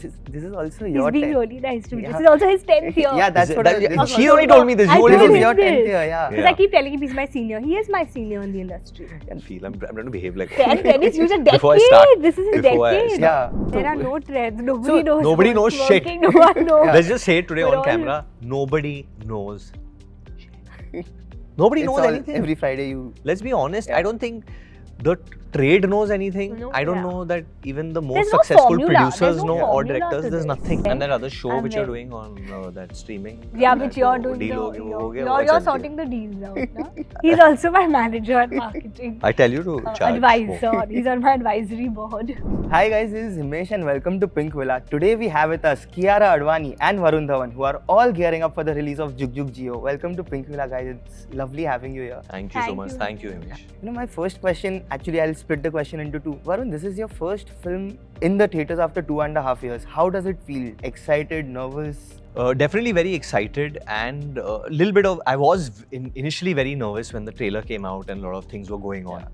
this is also He's your being 10th. really nice to me. Yeah. This is also his 10th year. Yeah, that's what She only told me this. I You only told told This is me. your this. 10th year, yeah. Because I keep telling him he's my senior. He is my senior in the industry. I feel I'm trying to behave like 10 is huge. A decade. Before I start. This is a Before I decade. start. Yeah. There are no trends. Nobody So, knows. nobody what's knows shit. working, No one knows. Let's just say it today We're on all- camera. Nobody knows. Nobody It's knows all, anything. every Friday you... Let's be honest. Yeah. I don't think the trade knows anything. No, I don't yeah. know that even the most There's no successful formula. producers There's no know or formula directors. to There's this. nothing. And that other show I'm which you're very- doing on that streaming. Yeah, that which you're wo doing. deal ho gaya, wo ho gaya, You're wo chal sorting raha the deals out. Na? He's also my manager at marketing. hai. I tell you to charge. Advisor. He's on my advisory board. Hi guys, this is Himesh and welcome to Pinkvilla. Today we have with us Kiara Advani and Varun Dhawan, who are all gearing up for the release of Jug Jugg Jeeyo. Welcome to Pinkvilla, guys. It's lovely having you here. Thank you so Thank much. you. Thank you, Himesh. You know, my first question, actually I'll split the question into two. Varun, this is your first film in the theatres after 2.5 years. How does it feel? Excited, nervous? Definitely very excited and a little bit of. I was initially very nervous when the trailer came out and a lot of things were going on.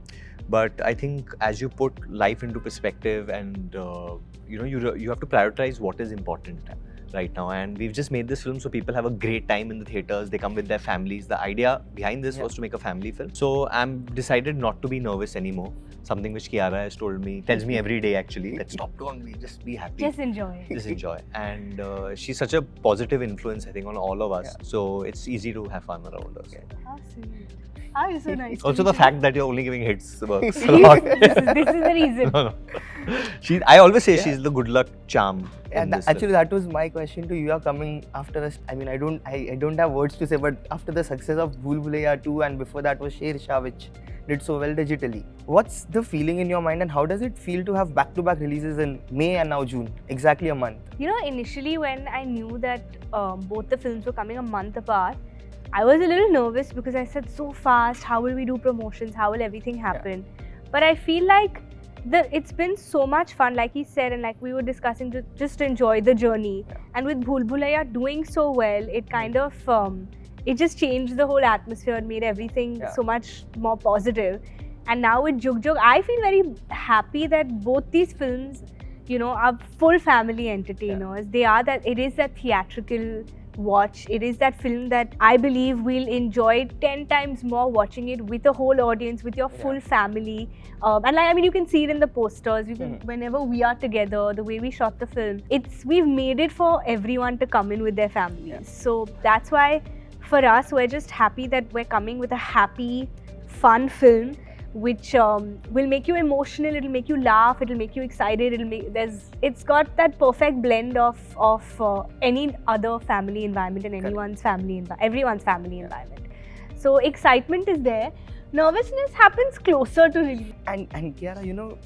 But I think as you put life into perspective and you have to prioritize what is important right now. And we've just made this film so people have a great time in the theaters. They come with their families. The idea behind this was to make a family film. So I'm decided not to be nervous anymore. Something which Kiara has told me, tells me every day actually. Let's stop, don't be, just be happy. Just enjoy. Just enjoy. And she's such a positive influence, I think, on all of us. Yeah. So it's easy to have fun around us. How sweet. How is so nice. Also, to the meet fact that you're only giving hits works a you. lot. this is the reason. No. I always say Yeah. she's the good luck charm. Yeah, in this actually film. that was my question to you. You are coming after us. I mean, I don't have words to say, but after the success of Bhool Bhulaiya 2 and before that was Sher Shah, which did so well digitally. What's the feeling in your mind and how does it feel to have back-to-back releases in May and now June? Exactly a month. You know, initially when I knew that both the films were coming a month apart, I was a little nervous because I said so fast, how will we do promotions, how will everything happen? But I feel like it's been so much fun, like he said, and like we were discussing, just enjoy the journey. And with Bhool Bhulaiya doing so well, it kind of, it just changed the whole atmosphere and made everything so much more positive. And now with Jug Jugg, I feel very happy that both these films, you know, are full family entertainers. They are that, it is that theatrical watch. It is that film that I believe we'll enjoy 10 times more watching it with a whole audience, with your full family. And like, I mean, you can see it in the posters. You can, whenever we are together, the way we shot the film, we've made it for everyone to come in with their families. So that's why for us, we're just happy that we're coming with a happy, fun film, which will make you emotional, it'll make you laugh, it'll make you excited, it's got that perfect blend of any other family environment and everyone's family environment. So excitement is there. Nervousness happens closer to release. And Kiara, you know,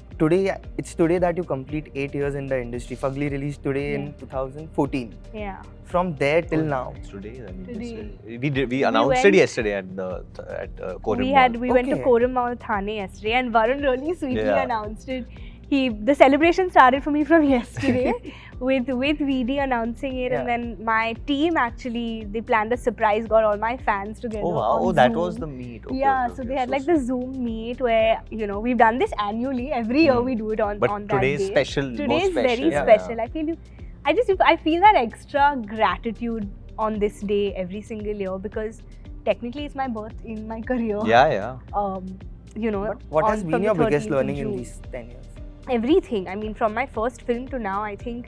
it's today that you complete 8 years in the industry. Fugly released today in 2014. Yeah. From there till now. It's today. I mean, Today. we announced it yesterday at Korim Mall. We went to Okay. Korim Mall, Thane yesterday, and Varun really sweetly Yeah. announced it. The celebration started for me from yesterday with Bhediya announcing it, and then my team actually, they planned a surprise, got all my fans together. Oh wow! on Oh, that Zoom. was the meet. Okay, Yeah, okay, so okay. they had like the Zoom meet where, you know, we've done this annually. Every year we do it on But that today's day. special, more Today is special. very Yeah. special. I feel that extra gratitude on this day every single year because technically it's my birth in my career. Yeah. You know, But what has from been the your biggest 13th of learning in June. these 10 years? Everything. I mean, from my first film to now, I think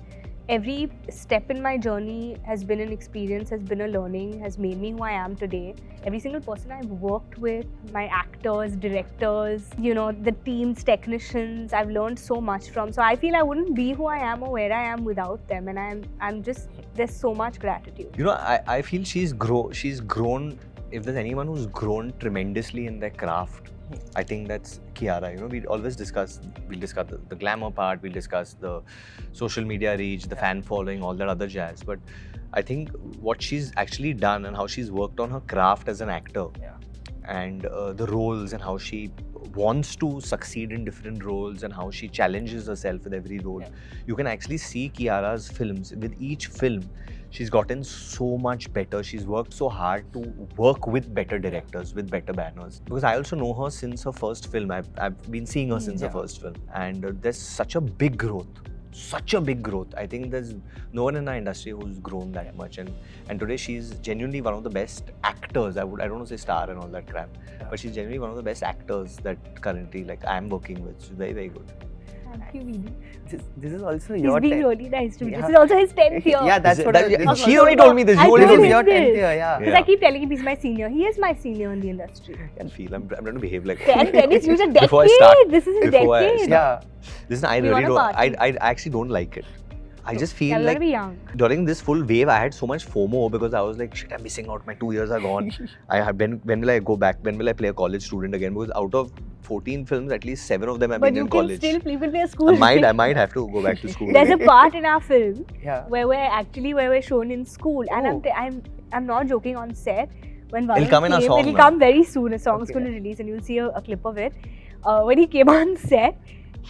every step in my journey has been an experience, has been a learning, has made me who I am today. Every single person I've worked with, my actors, directors, you know, the teams, technicians, I've learned so much from. So I feel I wouldn't be who I am or where I am without them. And I'm just, there's so much gratitude. You know, I feel she's grown. If there's anyone who's grown tremendously in their craft, I think that's Kiara. You know, we'll discuss the glamour part, we'll discuss the social media reach, the fan following, all that other jazz. But I think what she's actually done and how she's worked on her craft as an actor and the roles and how she wants to succeed in different roles and how she challenges herself with every role. You can actually see Kiara's films. With each film, she's gotten so much better. She's worked so hard to work with better directors, with better banners. Because I also know her since her first film. I've been seeing her since her first film. And there's such a big growth such a big growth. I think there's no one in our industry who's grown that much, and today she's genuinely one of the best actors. I don't want to say star and all that crap, but she's genuinely one of the best actors that currently like I'm working with. She's very, very good. Thank you, Vidi. This is also He's your being 10th. really nice to me. Yeah. This is also his 10th year. Yeah, that's what She only told me this. I You only told told This me. is your this. 10th year, yeah. Because I keep telling him he's my senior. He is my senior in the industry. I can feel I'm going to behave like 10 is huge a decade. Before I start- This is his before I decade. start. Yeah. Listen, I We really wanna don't. party. I actually don't like it. I just feel Yeah, we like wanna be young. during this full wave, I had so much FOMO because I was like, shit, I'm missing out. My 2 years are gone. When will I go back? When will I play a college student again? Because out of 14 films, at least 7 of them have But been you in can college. still play a school. I might have to go back to school. There's a again. part in our film Yeah. where we're shown in school, and Oh. I'm not joking on set. When It'll Varun come in a came, song it'll now. come very soon. A song's Okay. going to release, and you'll see a clip of it. When he came on set,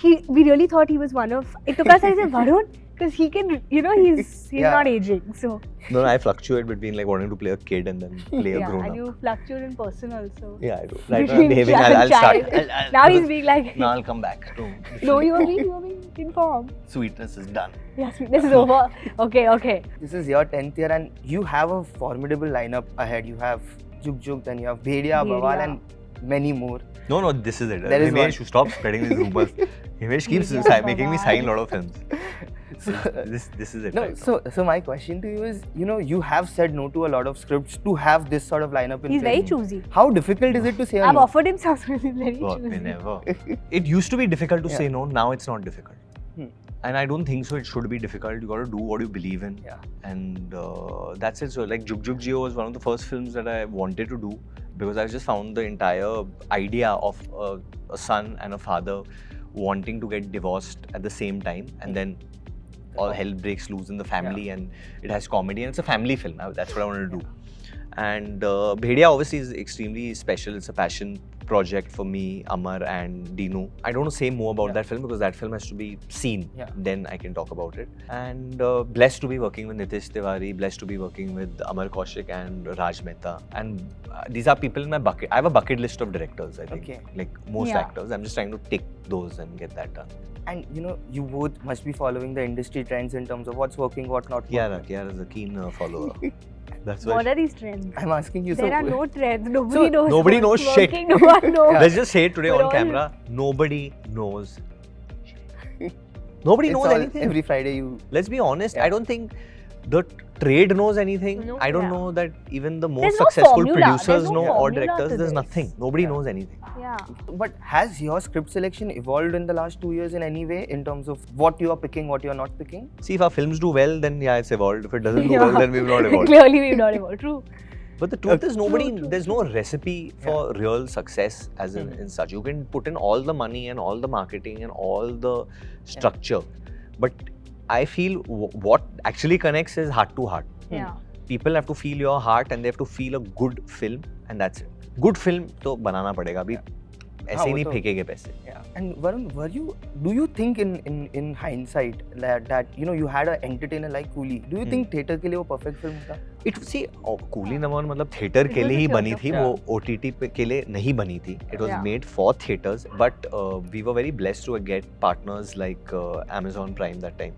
we really thought he was one of. It took us, I said, Varun, because he can, he's Yeah. not aging. So No, I fluctuate between like wanting to play a kid and then play a yeah, grown and up. you fluctuate in person also. Yeah, I do. Right now I'm Between behaving. child I'll and start. child. I'll- Now he's because- being like, Now I'll come back. To no, you're being informed. Sweetness is done. Yeah, sweetness is over. Okay. This is your 10th year and you have a formidable lineup ahead. You have Jug Jugg, then you have Bhediya, Bawaal Bhediya. and many more. No, this is it. There is Himesh, one. stop spreading these rumors. Himesh keeps Bhediya, making me Bawaal. sign a lot of films. So, This is it. no, right now. so my question to you is, you have said no to a lot of scripts to have this sort of lineup in He's place. very choosy. How difficult is it to say a I've no? offered him something. He's very God, choosy. never. It used to be difficult to Yeah. say no. Now it's not difficult. Hmm. And I don't think so. It should be difficult. You got to do what you believe in. Yeah. And that's it. So like Jug Jugg Jeeyo was one of the first films that I wanted to do because I just found the entire idea of a son and a father wanting to get divorced at the same time, and then all hell breaks loose in the family, and it has comedy, and it's a family film. That's what I wanted to do. And Bhediya obviously is extremely special. It's a passion project for me, Amar and Dinu. I don't want to say more about that film because that film has to be seen. Yeah. Then I can talk about it. And blessed to be working with Nitesh Tiwari, blessed to be working with Amar Kaushik and Raj Mehta. And these are people in my bucket. I have a bucket list of directors, I think. Okay. Like most Yeah. actors. I'm just trying to tick those and get that done. And you both must be following the industry trends in terms of what's working, what not working. Kiara is a keen follower. That's What why. are these trends? I'm asking you. There are no trends. Nobody So, knows. nobody what's knows shit. working, No one knows. Let's just say it today We're on all- camera. Nobody knows. Nobody It's knows all- anything. Every Friday you. Let's be honest. Yeah. I don't think the trade knows anything. No, I don't yeah. know that even the most There's no successful formula. producers There's no know or formula directors. to There's this. nothing. Nobody Yeah. knows anything. Yeah. But has your script selection evolved in the last 2 years in any way in terms of what you are picking, what you are not picking? See, if our films do well, then yeah, it's evolved. If it doesn't do Yeah. well, then we've not evolved. Clearly, we've not evolved. True. But the truth is, True. there's no recipe for real success as in such. You can put in all the money and all the marketing and all the structure. But I feel what actually connects is heart to heart. Yeah. People have to feel your heart and they have to feel a good film, and that's it. Good film तो बनाना पड़ेगा अभी ऐसे ही नहीं फेंकेंगे पैसे. Yeah. And Varun, do you think in hindsight that you had an entertainer like Coolie? Do you think theatre के लिए वो perfect film था? कूली नमन मतलब थिएटर के लिए ही बनी थी, वो OTT के लिए नहीं बनी थी. It was made for theatres, but we were very blessed to get partners like Amazon Prime that time,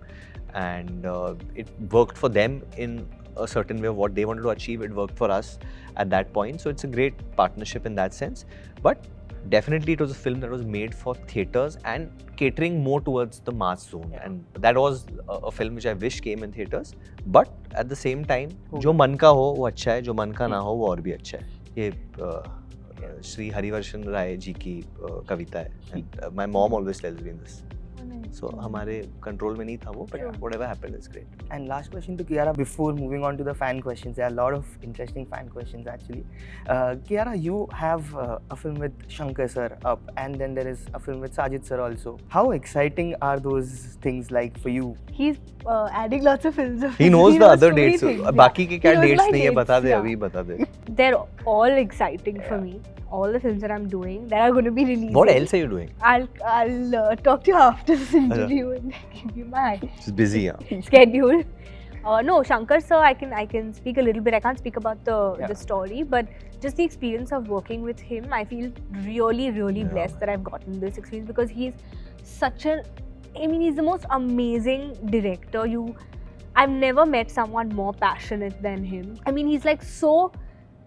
and it worked for them in a certain way of what they wanted to achieve. It worked for us at that point, so it's a great partnership in that sense. But definitely it was a film that was made for theatres and catering more towards the mass zone, and that was a film which I wish came in theatres. But at the same time, जो मन का हो वो अच्छा है, जो मन का ना हो वो और भी अच्छा है. ये श्री हरिवर्शन राय जी की कविता है, and my mom always tells me this. So हमारे कंट्रोल में नहीं था वो, but whatever happened is great. And last question to Kiara before moving on to the fan questions. There are a lot of interesting fan questions actually. Kiara, you have a film with Shankar sir up, and then there is a film with Sajid sir also. How exciting are those things like for you? He's adding lots of films. He knows the other too many dates. things, बाकी के क्या He knows dates my नहीं है dates, बता दे, yeah. अभी बता दे. They're all exciting for me. All the films that I'm doing that are going to be releasing. What else are you doing? I'll talk to you after this interview and give you my She's busy, yeah. schedule. No, Shankar sir, I can speak a little bit. I can't speak about the story, but just the experience of working with him, I feel really blessed that I've gotten this experience because he's such an I mean, he's the most amazing director. I've never met someone more passionate than him. I mean, he's like so.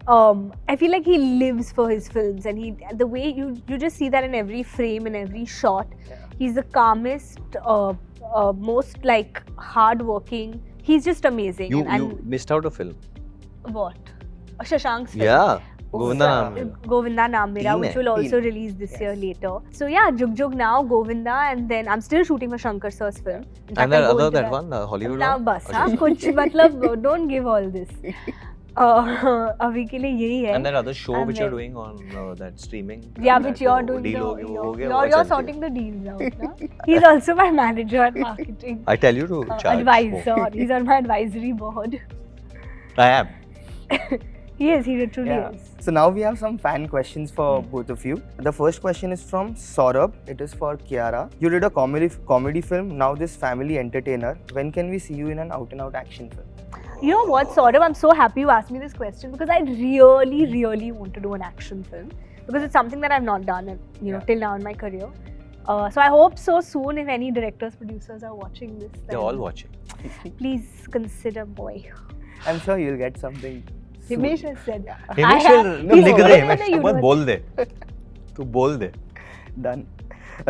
I feel like he lives for his films, and the way you just see that in every frame, in every shot. Yeah. He's the calmest, most like hardworking. He's just amazing. You missed out a film. What? Shashank's film. Yeah. Oh, Govinda yeah. Naam Mera. Govinda Naam Mera, Teen which hai. will also Teen. release this Yes. year later. So yeah, Jug Jugg now, Govinda, and then I'm still shooting for Shankar sir's film. In fact, And that I'll go other, into that one, the Hollywood Now one? bas, हाँ कुछ मतलब don't give all this. अभी के लिए यही है. And that other show I'm which you're very- doing on that streaming. Yeah, that which you're wo doing. deal हो गया, वो हो गया, You're वो चल sorting गया. the deals out. Na? He's also my manager at marketing. I tell you to charge. Advisor. He's on my advisory board. I am. He is. He truly Yeah. is. So now we have some fan questions for both of you. The first question is from Saurabh. It is for Kiara. You did a comedy film. Now this family entertainer. When can we see you in an out-and-out action film? You know what, Saurabh? I'm so happy you asked me this question because I really, really want to do an action film because it's something that I've not done, till now in my career. So I hope so soon. If any directors, producers are watching this, They're all watching. please consider boy. I'm sure you'll get something. soon. Himesh has said. Himesh he's लिख दे already Himesh in the तू मत universe. बोल दे तू बोल दे. Done.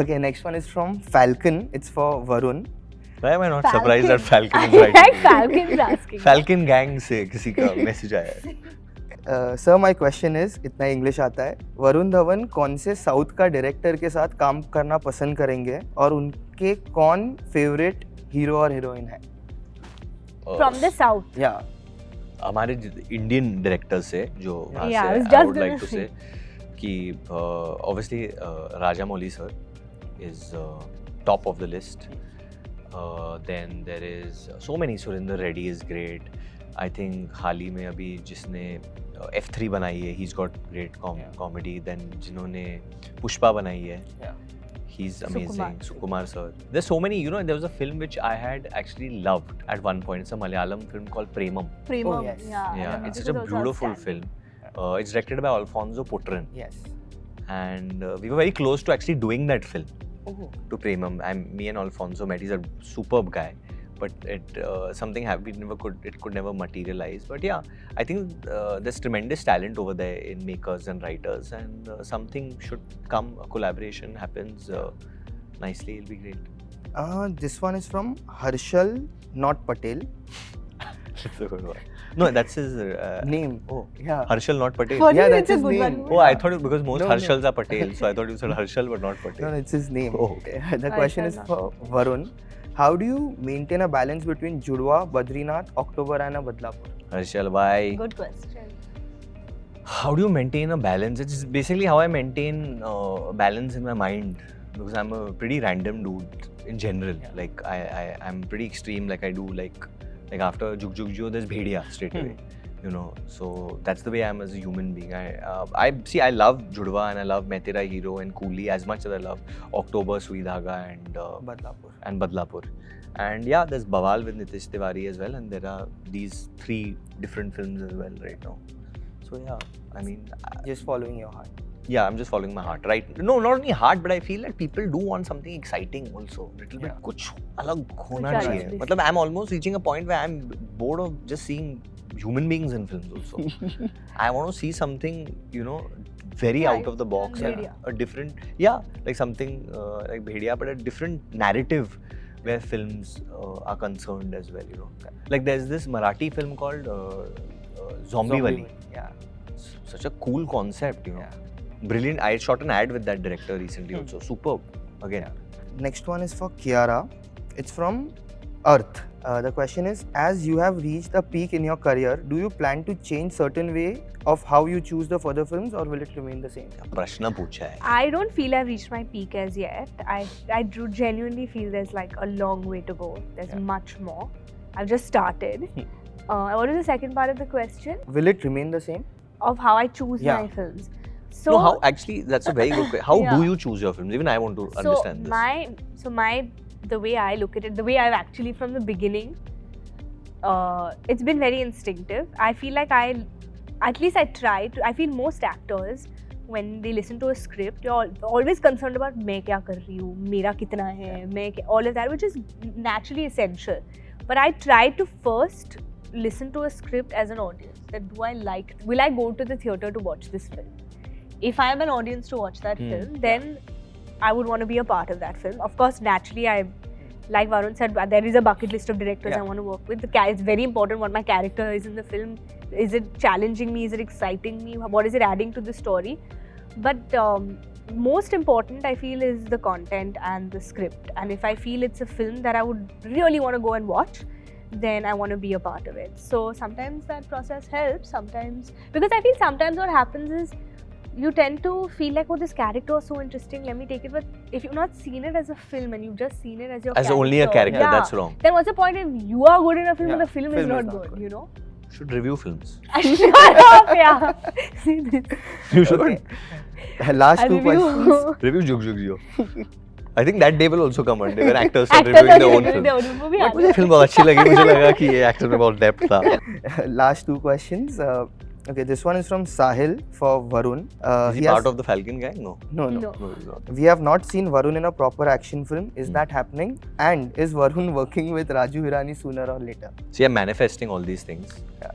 Okay, next one is from Falcon. It's for Varun. Why am I not surprised that Falcon is I right? like Falcon's asking. Falcon gang से किसी का message आया है. Sir, my question is, इतना English आता है. वरुण धवन कौन से साउथ का डायरेक्टर के साथ काम करना पसंद करेंगे और उनके कौन फेवरेट हीरो और हीरोइन है? From the south. Yeah. हमारे इंडियन डायरेक्टर्स से जो वहाँ Yeah, I was से just I would gonna like to say कि obviously Rajamouli sir is top of the list. Then there is so many. Surinder Reddy is great. I think हाल ही में अभी जिसने F3 बनाई है, he's got great comedy. Then जिन्होंने पुष्पा बनाई है, Yeah. he's amazing. Sukumar sir. There's so many. There was a film which I had actually loved at one point. It's a Malayalam film called Premam. Premam. Oh, yes. Yeah, it's this such a is also beautiful outstanding. film. It's directed by Alfonso Putran, Yes. and we were very close to actually doing that film Oh. to Premam. Me and Alfonso met. He's a superb guy, but something happened. It could never materialize. But yeah, I think there's tremendous talent over there in makers and writers, and something should come. A collaboration happens nicely. It'll be great. This one is from Harshal, not Patel. That's a good one. No, that's his Name. Oh, Yeah. Harshal, not Patel. For Yeah, you, that's it's a his good name. one. Oh, I thought it because most No, Harshals are Patel, so I thought you said Harshal but not Patel. No, it's his name. Oh. The question is for Varun. How do you maintain a balance between Judwa, Badrinath, October and a Badlapur? Harshal, why? Good question. How do you maintain a balance? It's basically how I maintain balance in my mind, because I'm a pretty random dude in general. Yeah. Like I'm pretty extreme. Like I do like after Jug Jugg Jeeyo, there's Bhediya straight away. So that's the way I am as a human being. I love Judwa and I love Main Tera Hero and Coolie as much as I love October, Sui Dhaga and Badlapur. And yeah, there's Bawaal with Nitesh Tiwari as well, and there are these 3 different films as well right now. So yeah, I mean, Just following your heart. yeah, I'm just following my heart, right? No, not only heart, but I feel that people do want something exciting also. Little bit, कुछ अलग होना कुछ अलग चाहिए. भी. मतलब I'm almost reaching a point where I'm bored of just seeing human beings in films also. I want to see something, very out of the box. Bhediya. A different, like something like Bhediya, but a different narrative where films are concerned as well, Like there's this Marathi film called Zombie Wali. Yeah. Such a cool concept, Yeah. Brilliant. I shot an ad with that director recently also. Superb. Again. Next one is for Kiara. It's from Earth. The question is, as you have reached a peak in your career, do you plan to change certain way of how you choose the further films, or will it remain the same? प्रश्न पूछा है. I don't feel I've reached my peak as yet. I do genuinely feel there's like a long way to go. There's much more. I've just started. What is the second part of the question? Will it remain the same? Of how I choose Yeah. my films. So No, how actually that's a very good question. How Yeah. do you choose your films? Even I want to understand this. The way I look at it, the way I've actually from the beginning, it's been very instinctive. I feel like I feel most actors when they listen to a script, you're always concerned about मैं क्या कर रही हूँ, मेरा कितना है, all of that, which is naturally essential. But I try to first listen to a script as an audience. That will I go to the theatre to watch this film? If I am an audience to watch that film, then I would want to be a part of that film. Of course, naturally, like Varun said, there is a bucket list of directors I want to work with. It's very important what my character is in the film. Is it challenging me? Is it exciting me? What is it adding to the story? But most important, I feel, is the content and the script. And if I feel it's a film that I would really want to go and watch, then I want to be a part of it. So sometimes that process helps, sometimes, because I feel sometimes what happens is you tend to feel like, oh, this character was so interesting, let me take it. But if you've not seen it as a film and you've just seen it as your character, only a character, that's wrong. Then what's the point if you are good in a film and the film is not good, you know? Should review films. Shut up, yeah. See this. You should. Okay. Last two questions. Review Jug Jugg Jeeyo. I think that day will also come one day when actors start reviewing their own film. But मुझे film बहुत अच्छी लगी, मुझे लगा कि ये actor में बहुत depth था. Last two questions. Okay, this one is from Sahil for Varun. Is he part of the Falcon gang? No. No. He's not. We have not seen Varun in a proper action film. Is that happening? And is Varun working with Raju Hirani sooner or later? See, I'm manifesting all these things. Yeah.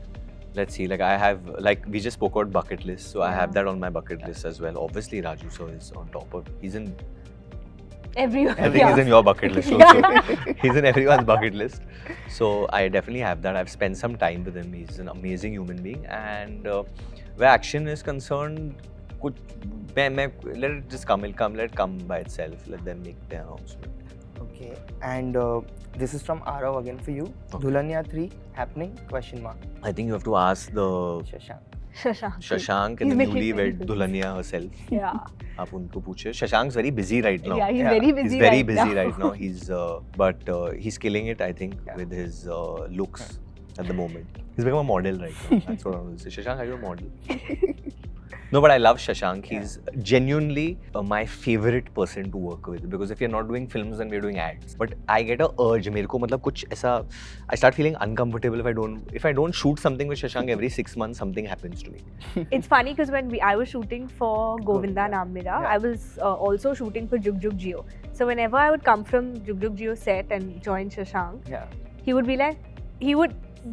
Let's see. Like I have, like we just spoke about bucket list, so I have that on my bucket list as well. Obviously, Raju sir is on top of. He's in. Everyone. I think he's in your bucket list also. He's in everyone's bucket list. So I definitely have that. I've spent some time with him. He's an amazing human being. And where action is concerned, let it just come. Let it come by itself. Let them make their announcement. Okay. And this is from Arav again for you. Okay. Dulhania 3 happening? Question mark. I think you have to ask the Shashank and the newlywed Dulhania herself. Yeah. आप उनको पूछे. Shashank's very busy right now. Yeah, he's very busy. He's very right busy now. right now. He's killing it, I think, with his looks at the moment. He's become a model right now. That's what I want to say. Shashank, are you a model? No, but I love Shashank. He's genuinely my favorite person to work with, because if you're not doing films, then we're doing ads. But I get a urge. मेरे को मतलब कुछ ऐसा, I start feeling uncomfortable if I don't shoot something with Shashank every 6 months, something happens to me. It's funny because when I was shooting for Govinda Naam Mera, I was also shooting for Jug Jugg Jeeyo. So whenever I would come from Jug Jugg Jeeyo set and join Shashank, he would be like,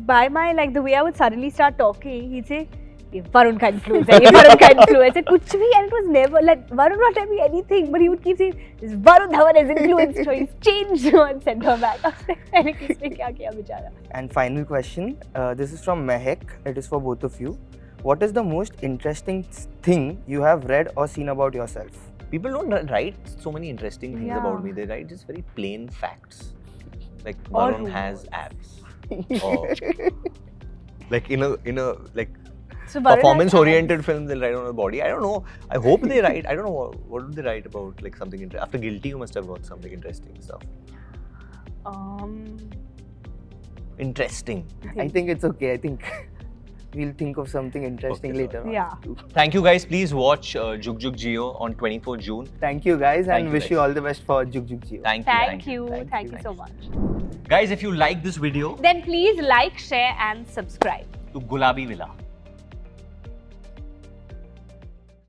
by my, like the way I would suddenly start talking, he'd say, ये Varun का influence है, ये Varun का influence है, कुछ भी, and it was never like Varun not telling me anything, but he would keep saying, this Varun Dhawan has influenced her, he's changed her and sent her back. I was like, मैंने किसने क्या किया बेचारा? And final question, this is from Mehek. It is for both of you. What is the most interesting thing you have read or seen about yourself? People don't write so many interesting things about me. They write just very plain facts. Like Varun has abs. Or like in a like So performance-oriented film, they'll write on the body. I don't know. I hope they write. I don't know what do they write about, like something interesting. After Guilty, you must have got something interesting stuff. Interesting. I think it's okay. I think we'll think of something interesting later on. Yeah. Thank you guys. Please watch Jug Jugg Jeeyo on 24 June. Thank you guys, and you wish guys. you all the best for Jug Jugg Jeeyo. Thank you so much. Guys, if you like this video, Then please like, share and subscribe to Gulabi Villa.